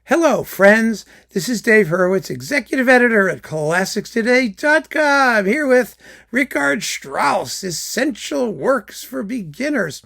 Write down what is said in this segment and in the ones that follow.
Hello, friends. This is Dave Hurwitz, executive editor at ClassicsToday.com, here with Richard Strauss, Essential Works for Beginners.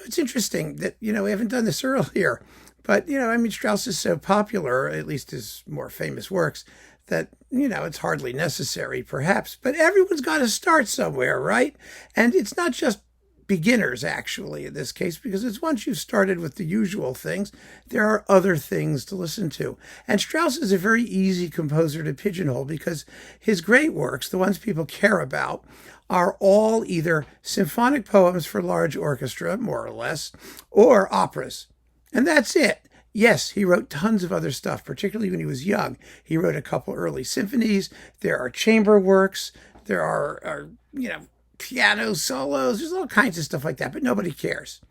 It's interesting that, we haven't done this earlier, but, Strauss is so popular, at least his more famous works, that, it's hardly necessary, perhaps, but everyone's got to start somewhere, right? And it's not just beginners, actually, in this case, because it's once you've started with the usual things, there are other things to listen to. And Strauss is a very easy composer to pigeonhole because his great works, the ones people care about, are all either symphonic poems for large orchestra, more or less, or operas. And that's it. Yes, he wrote tons of other stuff, particularly when he was young. He wrote a couple early symphonies. There are chamber works. There are piano solos. There's all kinds of stuff like that, but nobody cares.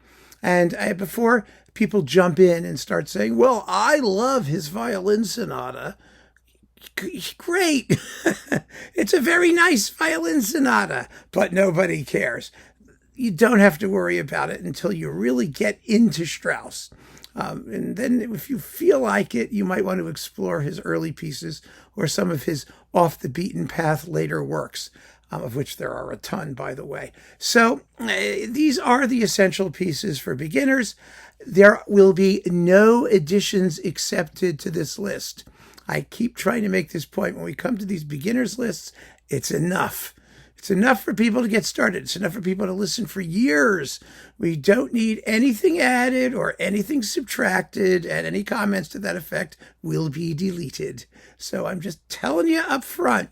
And before people jump in and start saying, well, I love his violin sonata. Great. It's a very nice violin sonata, but nobody cares. You don't have to worry about it until you really get into Strauss. And then if you feel like it, you might want to explore his early pieces or some of his off the beaten path later works. Of which there are a ton, by the way. So these are the essential pieces for beginners. There will be no additions accepted to this list. I keep trying to make this point. When we come to these beginners lists, it's enough. It's enough for people to get started. It's enough for people to listen for years. We don't need anything added or anything subtracted, and any comments to that effect will be deleted. So I'm just telling you up front.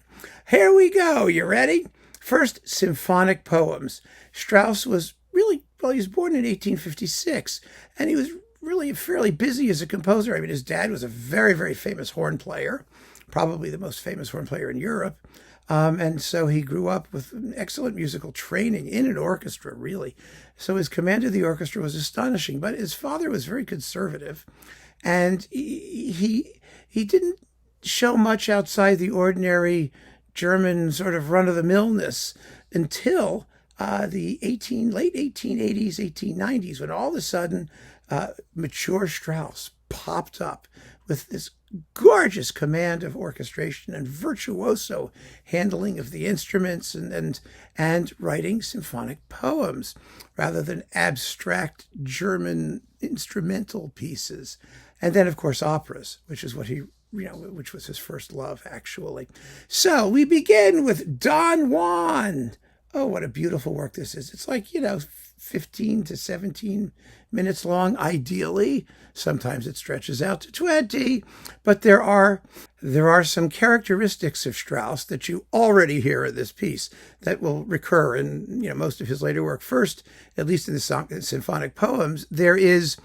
Here we go. You ready? First, symphonic poems. Strauss was he was born in 1856, and he was really fairly busy as a composer. I mean, his dad was a very, very famous horn player, probably the most famous horn player in Europe. And so he grew up with an excellent musical training in an orchestra, really. So his command of the orchestra was astonishing. But his father was very conservative, and he didn't show much outside the ordinary German sort of run-of-the-millness until the late 1880s, 1890s, when all of a sudden mature Strauss popped up with this gorgeous command of orchestration and virtuoso handling of the instruments and writing symphonic poems rather than abstract German instrumental pieces. And then, of course, operas, which is what which was his first love, actually. So we begin with Don Juan. Oh, what a beautiful work this is. It's like, 15 to 17 minutes long, ideally. Sometimes it stretches out to 20. But there are some characteristics of Strauss that you already hear in this piece that will recur in, most of his later work. First, at least in the symphonic poems, there is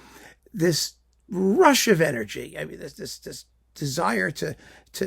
this rush of energy. I mean, this desire to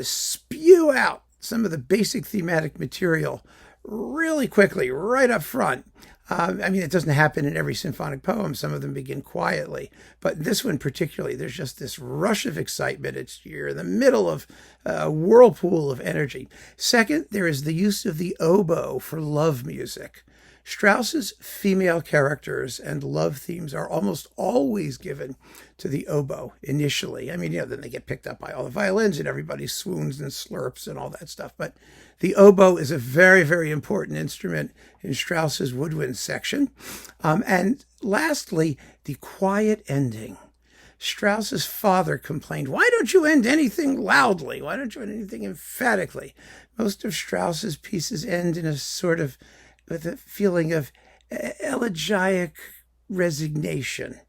spew out some of the basic thematic material really quickly, right up front. It doesn't happen in every symphonic poem. Some of them begin quietly. But this one particularly, there's just this rush of excitement. You're in the middle of a whirlpool of energy. Second, there is the use of the oboe for love music. Strauss's female characters and love themes are almost always given to the oboe initially. Then they get picked up by all the violins and everybody swoons and slurps and all that stuff. But the oboe is a very, very important instrument in Strauss's woodwind section. And lastly, the quiet ending. Strauss's father complained, why don't you end anything loudly? Why don't you end anything emphatically? Most of Strauss's pieces end in a sort of with a feeling of elegiac resignation,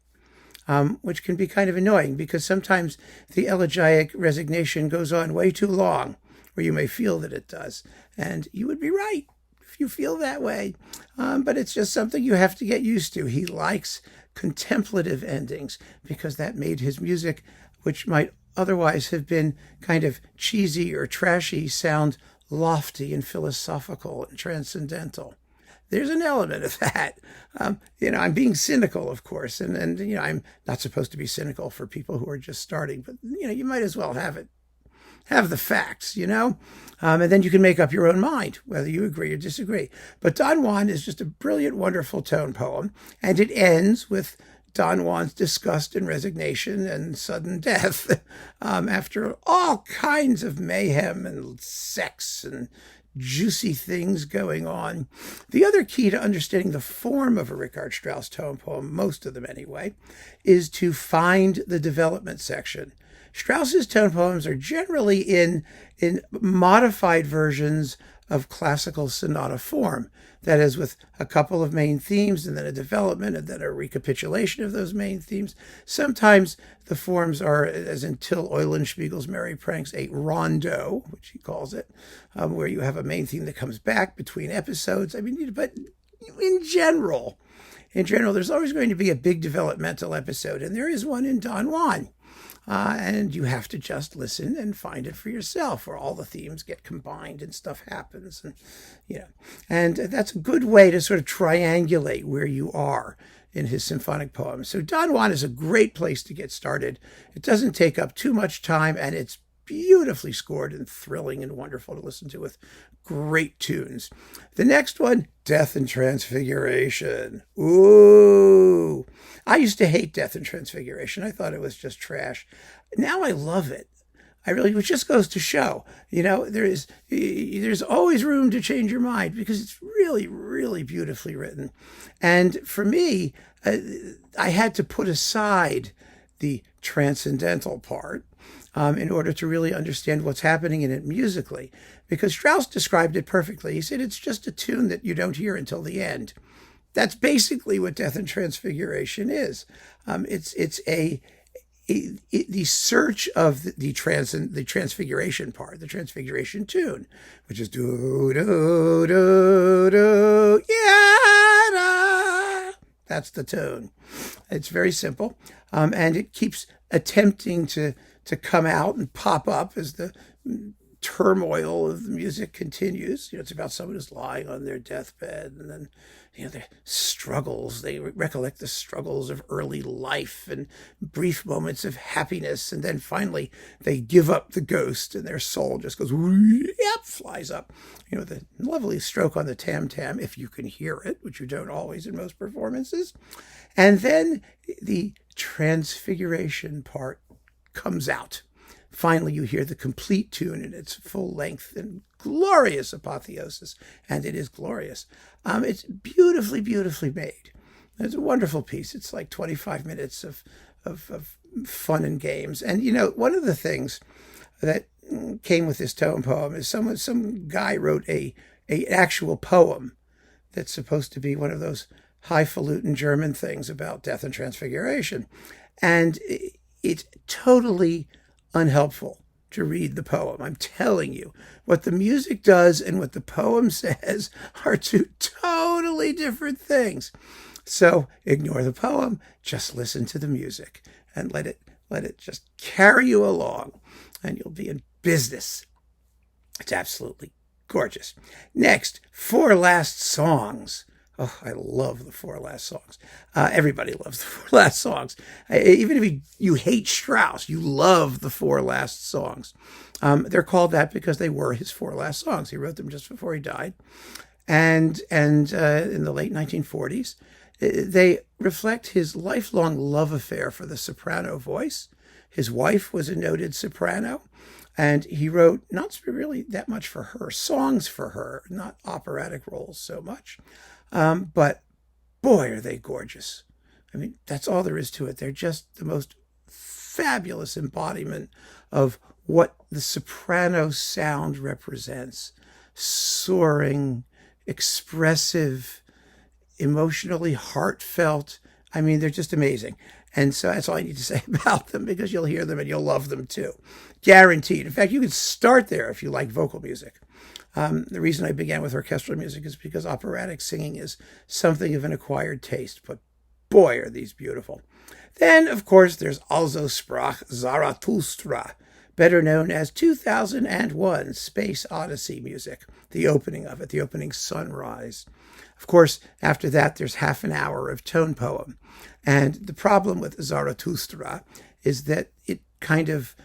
which can be kind of annoying because sometimes the elegiac resignation goes on way too long, or you may feel that it does. And you would be right if you feel that way. But it's just something you have to get used to. He likes contemplative endings because that made his music, which might otherwise have been kind of cheesy or trashy, sound lofty and philosophical and transcendental. There's an element of that. I'm being cynical, of course, and I'm not supposed to be cynical for people who are just starting, but, you might as well have the facts, and then you can make up your own mind, whether you agree or disagree. But Don Juan is just a brilliant, wonderful tone poem, and it ends with Don Juan's disgust and resignation and sudden death after all kinds of mayhem and sex and juicy things going on. The other key to understanding the form of a Richard Strauss tone poem, most of them anyway, is to find the development section. Strauss's tone poems are generally in modified versions of classical sonata form. That is, with a couple of main themes and then a development and then a recapitulation of those main themes. Sometimes the forms are, as in Till Eulenspiegel's Merry Pranks, a rondo, which he calls it, where you have a main theme that comes back between episodes. I mean, but in general, there's always going to be a big developmental episode, and there is one in Don Juan. And you have to just listen and find it for yourself, where all the themes get combined and stuff happens. And that's a good way to sort of triangulate where you are in his symphonic poems. So Don Juan is a great place to get started. It doesn't take up too much time, and it's beautifully scored and thrilling and wonderful to listen to with great tunes. The next one, Death and Transfiguration. Ooh, I used to hate Death and Transfiguration. I thought it was just trash. Now I love it. Which just goes to show, there's always room to change your mind because it's really, really beautifully written. And for me, I had to put aside the transcendental part in order to really understand what's happening in it musically, because Strauss described it perfectly. He said it's just a tune that you don't hear until the end. That's basically what Death and Transfiguration is. It's the search of the transfiguration part, the transfiguration tune, which is do do do do yeah. That's the tune. It's very simple, and it keeps attempting to come out and pop up as the turmoil of the music continues. It's about someone who's lying on their deathbed, and then their struggles. They recollect the struggles of early life and brief moments of happiness, and then finally they give up the ghost, and their soul just goes flies up. The lovely stroke on the tam-tam, if you can hear it, which you don't always in most performances. And then the transfiguration part comes out. Finally, you hear the complete tune in its full length and glorious apotheosis, and it is glorious. It's beautifully, beautifully made. It's a wonderful piece. It's like 25 minutes of fun and games. And, one of the things that came with this tone poem is some guy wrote an actual poem that's supposed to be one of those highfalutin German things about death and transfiguration. And it's totally unhelpful to read the poem. I'm telling you, what the music does and what the poem says are two totally different things. So ignore the poem, just listen to the music and let it just carry you along, and you'll be in business. It's absolutely gorgeous. Next, 4 last songs. Oh, I love the 4 last songs. Everybody loves the 4 last songs. Even if you hate Strauss, you love the 4 last songs. They're called that because they were his 4 last songs. He wrote them just before he died. And in the late 1940s, they reflect his lifelong love affair for the soprano voice. His wife was a noted soprano, and he wrote not really that much for her, songs for her, not operatic roles so much. But boy, are they gorgeous. I mean, that's all there is to it. They're just the most fabulous embodiment of what the soprano sound represents. Soaring, expressive, emotionally heartfelt. I mean, they're just amazing. And so that's all I need to say about them, because you'll hear them and you'll love them too. Guaranteed. In fact, you could start there if you like vocal music. The reason I began with orchestral music is because operatic singing is something of an acquired taste, but boy, are these beautiful. Then, of course, there's also Sprach, Zarathustra, better known as 2001 Space Odyssey music, the opening of it, the opening sunrise. Of course, after that, there's half an hour of tone poem. And the problem with Zarathustra is that it kind of,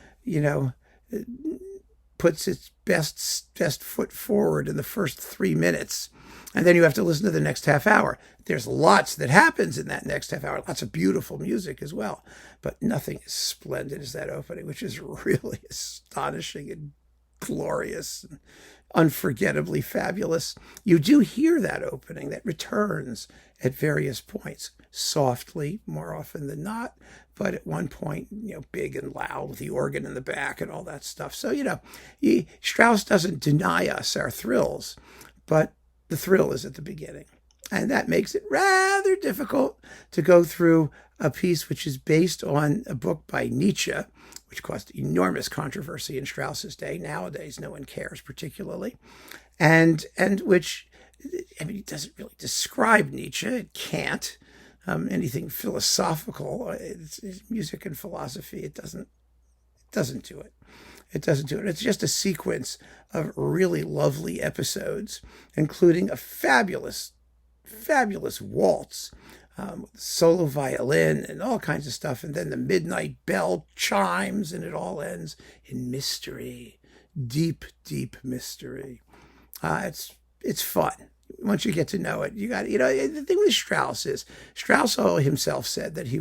puts its best foot forward in the first 3 minutes. And then you have to listen to the next half hour. There's lots that happens in that next half hour, lots of beautiful music as well, but nothing as splendid as that opening, which is really astonishing and glorious and unforgettably fabulous. You do hear that opening that returns at various points, softly more often than not, but at one point, big and loud with the organ in the back and all that stuff. So, Strauss doesn't deny us our thrills, but the thrill is at the beginning. And that makes it rather difficult to go through a piece which is based on a book by Nietzsche, which caused enormous controversy in Strauss's day. Nowadays, no one cares particularly. And which, it doesn't really describe Nietzsche. It can't. Anything philosophical, it's music and philosophy. It doesn't do it. It doesn't do it. It's just a sequence of really lovely episodes, including a fabulous waltz, solo violin and all kinds of stuff. And then the midnight bell chimes and it all ends in mystery, deep, deep mystery. It's fun. Once you get to know it, you got, the thing with Strauss is, Strauss himself said that he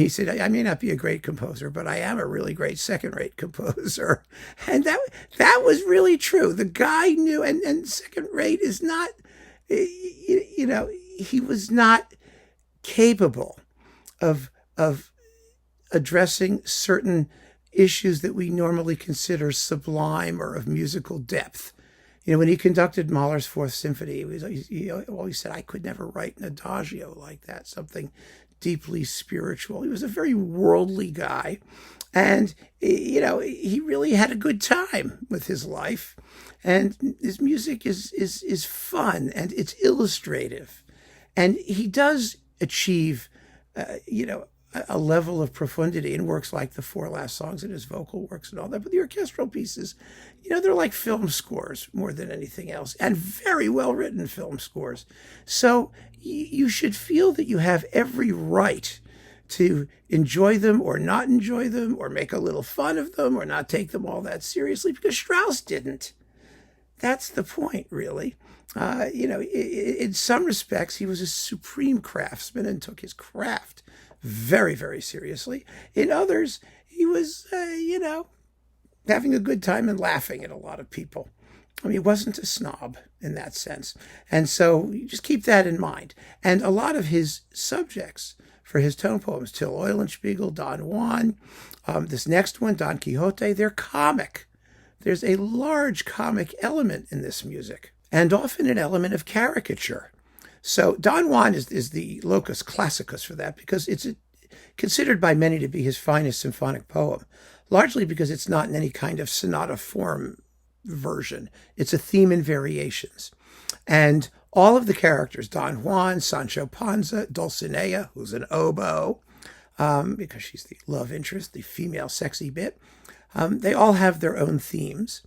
said, I may not be a great composer, but I am a really great second-rate composer. And that was really true. The guy knew, and second-rate is not, he was not capable of addressing certain issues that we normally consider sublime or of musical depth. When he conducted Mahler's Fourth Symphony, he always said, I could never write an adagio like that, something deeply spiritual. He was a very worldly guy. And, he really had a good time with his life. And his music is fun and it's illustrative. And he does achieve, a level of profundity in works like the four last songs and his vocal works and all that. But the orchestral pieces, they're like film scores more than anything else, and very well-written film scores. So you should feel that you have every right to enjoy them or not enjoy them or make a little fun of them or not take them all that seriously, because Strauss didn't. That's the point, really. In some respects, he was a supreme craftsman and took his craft very, very seriously. In others, he was, having a good time and laughing at a lot of people. He wasn't a snob in that sense. And so you just keep that in mind. And a lot of his subjects for his tone poems, Till Eulenspiegel, Don Juan, this next one, Don Quixote, they're comic. There's a large comic element in this music, and often an element of caricature. So Don Juan is the locus classicus for that, because it's considered by many to be his finest symphonic poem, largely because it's not in any kind of sonata form version. It's a theme in variations. And all of the characters, Don Juan, Sancho Panza, Dulcinea, who's an oboe, because she's the love interest, the female sexy bit, they all have their own themes.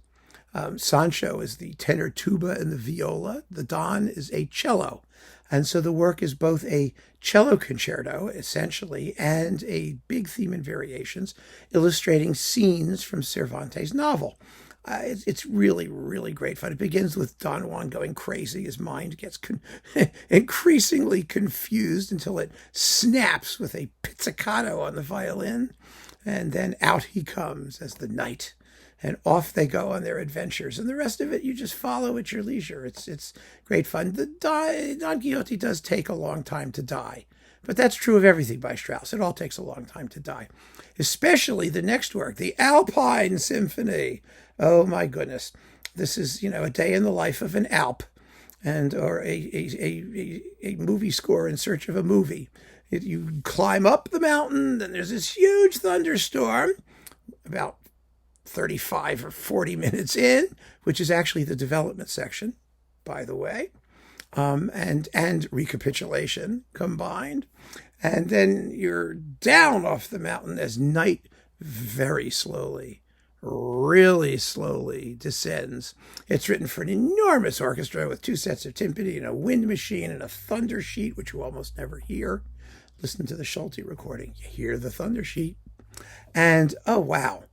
Sancho is the tenor tuba and the viola. The Don is a cello. And so the work is both a cello concerto, essentially, and a big theme in variations, illustrating scenes from Cervantes' novel. It's really, really great fun. It begins with Don Juan going crazy. His mind gets increasingly confused until it snaps with a pizzicato on the violin. And then out he comes as the knight. And off they go on their adventures. And the rest of it, you just follow at your leisure. It's great fun. Don Quixote does take a long time to die. But that's true of everything by Strauss. It all takes a long time to die. Especially the next work, the Alpine Symphony. Oh, my goodness. This is, a day in the life of an Alp, or a movie score in search of a movie. You climb up the mountain, then there's this huge thunderstorm, about 35 or 40 minutes in, which is actually the development section, by the way, and recapitulation combined. And then you're down off the mountain as night very slowly, really slowly descends. It's written for an enormous orchestra with 2 sets of timpani and a wind machine and a thunder sheet, which you almost never hear. Listen to the Schulte recording. You hear the thunder sheet. And, oh, wow.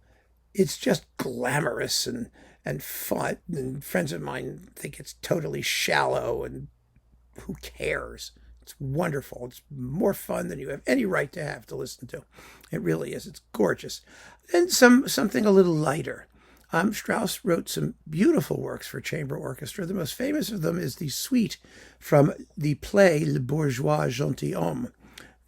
It's just glamorous and and fun. And friends of mine think it's totally shallow, and who cares? It's wonderful. It's more fun than you have any right to have to listen to. It really is. It's gorgeous. And something a little lighter. Strauss wrote some beautiful works for chamber orchestra. The most famous of them is the suite from the play Le Bourgeois Gentilhomme,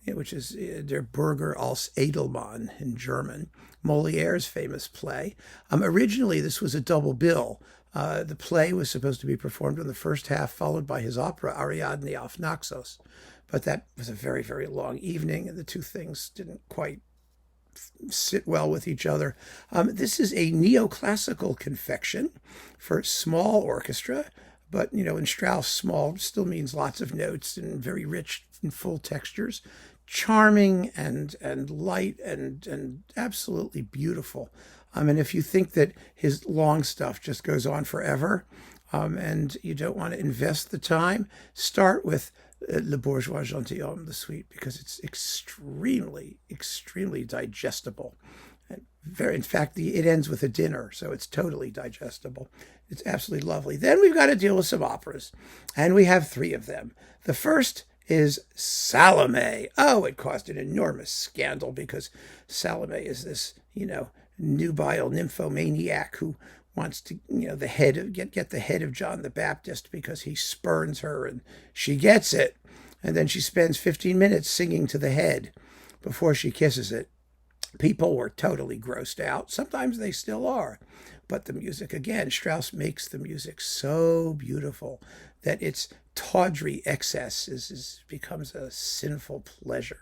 which is Der Bürger als Edelmann in German, Moliere's famous play. Originally, this was a double bill. The play was supposed to be performed in the first half, followed by his opera Ariadne auf Naxos. But that was a very, very long evening, and the two things didn't quite sit well with each other. This is a neoclassical confection for small orchestra, but, in Strauss, small still means lots of notes and very rich and full textures. Charming and light and absolutely beautiful. And if you think that his long stuff just goes on forever, and you don't want to invest the time, start with Le Bourgeois Gentilhomme, the suite, because it's extremely, extremely digestible. In fact, it ends with a dinner, so it's totally digestible. It's absolutely lovely. Then we've got to deal with some operas, and we have 3 of them. The first is Salome. Oh, it caused an enormous scandal because Salome is this, nubile nymphomaniac who wants to, get the head of John the Baptist because he spurns her, and she gets it. And then she spends 15 minutes singing to the head before she kisses it. People were totally grossed out. Sometimes they still are. But the music, again, Strauss makes the music so beautiful that its tawdry excess becomes a sinful pleasure.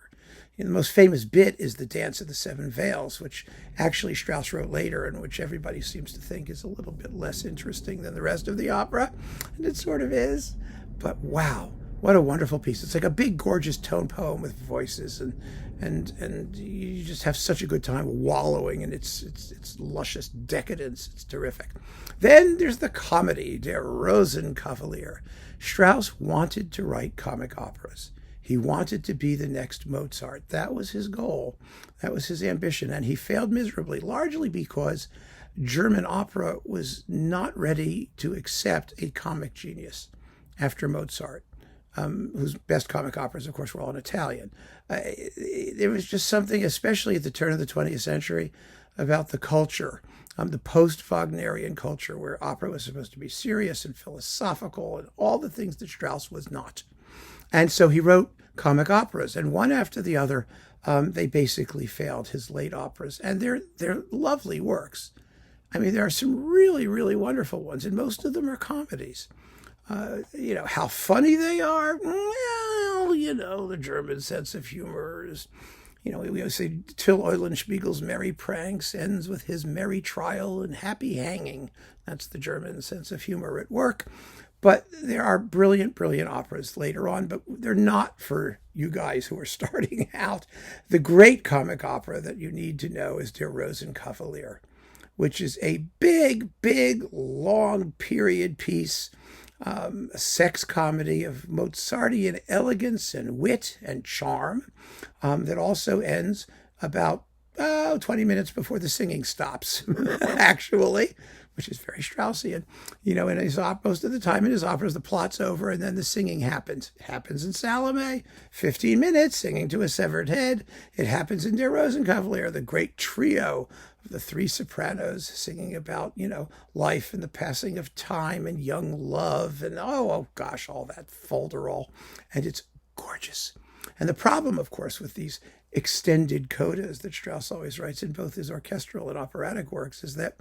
The most famous bit is the Dance of the Seven Veils, which actually Strauss wrote later and which everybody seems to think is a little bit less interesting than the rest of the opera. And it sort of is. But wow, what a wonderful piece. It's like a big, gorgeous tone poem with voices, and you just have such a good time wallowing in its luscious decadence. It's terrific. Then there's the comedy, Der Rosenkavalier. Strauss wanted to write comic operas. He wanted to be the next Mozart. That was his goal. That was his ambition. And he failed miserably, largely because German opera was not ready to accept a comic genius after Mozart, whose best comic operas, of course, were all in Italian. There was just something, especially at the turn of the 20th century, about the culture, the post-Wagnerian culture, where opera was supposed to be serious and philosophical and all the things that Strauss was not. And so he wrote comic operas, and one after the other, they basically failed, his late operas. And they're lovely works. I mean, there are some really, really wonderful ones, and most of them are comedies. How funny they are? Well, the German sense of humor is, we always say, Till Eulenspiegel's merry pranks ends with his merry trial and happy hanging. That's the German sense of humor at work. But there are brilliant, brilliant operas later on, but they're not for you guys who are starting out. The great comic opera that you need to know is Der Rosenkavalier, which is a big, big, long period piece, a sex comedy of Mozartian elegance and wit and charm, that also ends about 20 minutes before the singing stops, actually, which is very Straussian. In his most of the time in his operas, the plot's over and then the singing happens. It happens in Salome, 15 minutes, singing to a severed head. It happens in Der Rosenkavalier, the great trio of the 3 sopranos singing about, life and the passing of time and young love and, oh gosh, all that folderol. And it's gorgeous. And the problem, of course, with these extended codas that Strauss always writes in both his orchestral and operatic works is that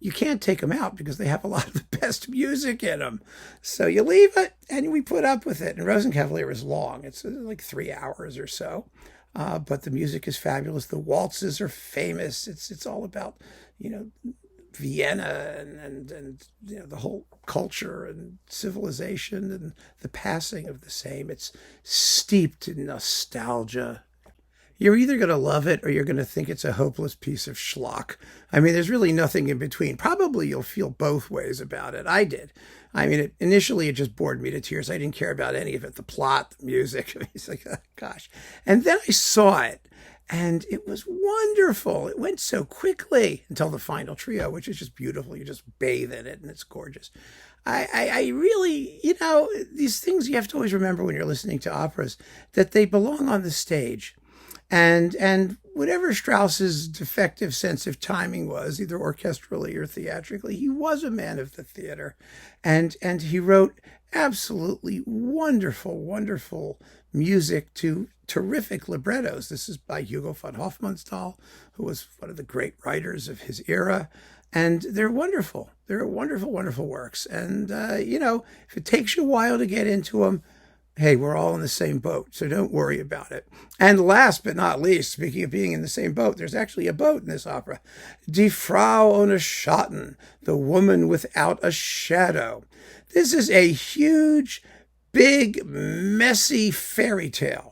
you can't take them out because they have a lot of the best music in them. So you leave it and we put up with it. And Rosenkavalier is long. It's like 3 hours or so. But the music is fabulous. The waltzes are famous. It's all about, Vienna and the whole culture and civilization and the passing of the same. It's steeped in nostalgia. You're either going to love it or you're going to think it's a hopeless piece of schlock. I mean, there's really nothing in between. Probably you'll feel both ways about it. I did. I mean, initially it just bored me to tears. I didn't care about any of it. The plot, the music. It's like, oh, gosh. And then I saw it. And it was wonderful. It went so quickly until the final trio, which is just beautiful. You just bathe in it and it's gorgeous. I really, these things you have to always remember when you're listening to operas, that they belong on the stage. And whatever Strauss's defective sense of timing was, either orchestrally or theatrically, he was a man of the theater. And he wrote absolutely wonderful, wonderful music to terrific librettos. This is by Hugo von Hofmannsthal, who was one of the great writers of his era. And they're wonderful. They're wonderful, wonderful works. And, if it takes you a while to get into them, hey, we're all in the same boat, so don't worry about it. And last but not least, speaking of being in the same boat, there's actually a boat in this opera. Die Frau ohne Schatten, the woman without a shadow. This is a huge, big, messy fairy tale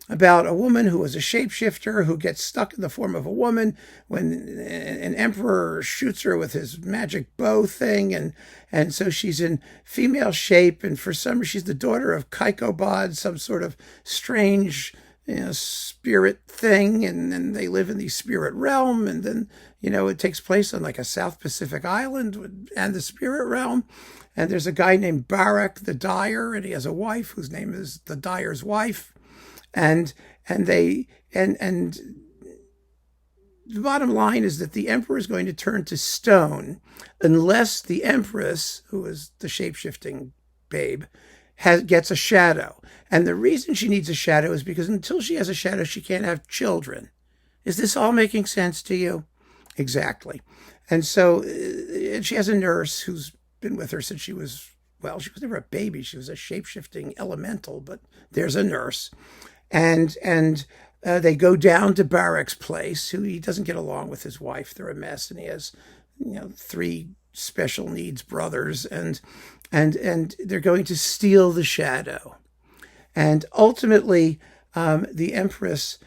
about a woman who was a shapeshifter who gets stuck in the form of a woman when an emperor shoots her with his magic bow thing. And so she's in female shape. And for some reason, she's the daughter of Quixote, some sort of strange, spirit thing. And then they live in the spirit realm. And then, it takes place on like a South Pacific island and the spirit realm. And there's a guy named Barak the Dyer, and he has a wife whose name is the Dyer's wife. And the bottom line is that the emperor is going to turn to stone unless the empress, who is the shape-shifting babe, gets a shadow. And the reason she needs a shadow is because until she has a shadow, she can't have children. Is this all making sense to you? Exactly. And so she has a nurse who's been with her since she was never a baby. She was a shape-shifting elemental, but there's a nurse. And they go down to Barak's place, who he doesn't get along with his wife. They're a mess, and he has, 3 special needs brothers, and they're going to steal the shadow. And ultimately, the empress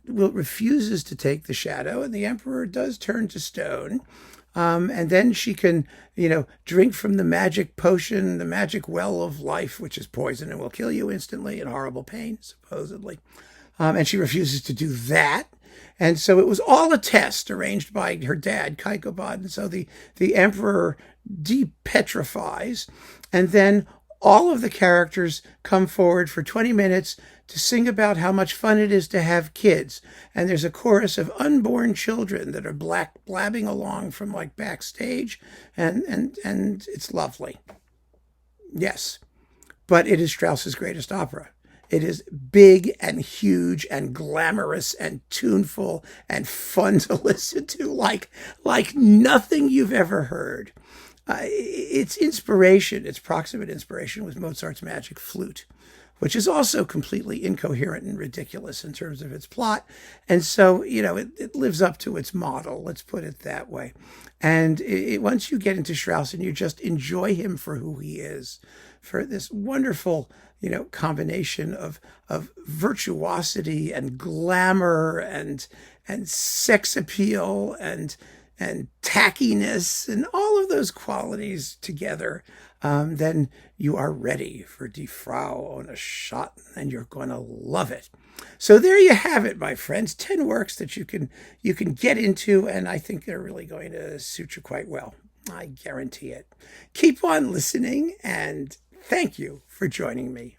refuses to take the shadow, and the emperor does turn to stone. And then she can, drink from the magic potion, the magic well of life, which is poison and will kill you instantly in horrible pain, supposedly. And she refuses to do that. And so it was all a test arranged by her dad, Quixote. And so the emperor depetrifies. And then all of the characters come forward for 20 minutes to sing about how much fun it is to have kids. And there's a chorus of unborn children that are blabbing along from like backstage. And it's lovely. Yes. But it is Strauss's greatest opera. It is big and huge and glamorous and tuneful and fun to listen to, like nothing you've ever heard. Its inspiration, its proximate inspiration, was Mozart's Magic Flute, which is also completely incoherent and ridiculous in terms of its plot. And so, it lives up to its model, let's put it that way. And once you get into Strauss and you just enjoy him for who he is, for this wonderful, combination of virtuosity and glamour and sex appeal and tackiness and all of those qualities together, then you are ready for Die Frau ohne Schatten, and you're going to love it. So there you have it, my friends. 10 works that you can get into, and I think they're really going to suit you quite well. I guarantee it. Keep on listening, and thank you for joining me.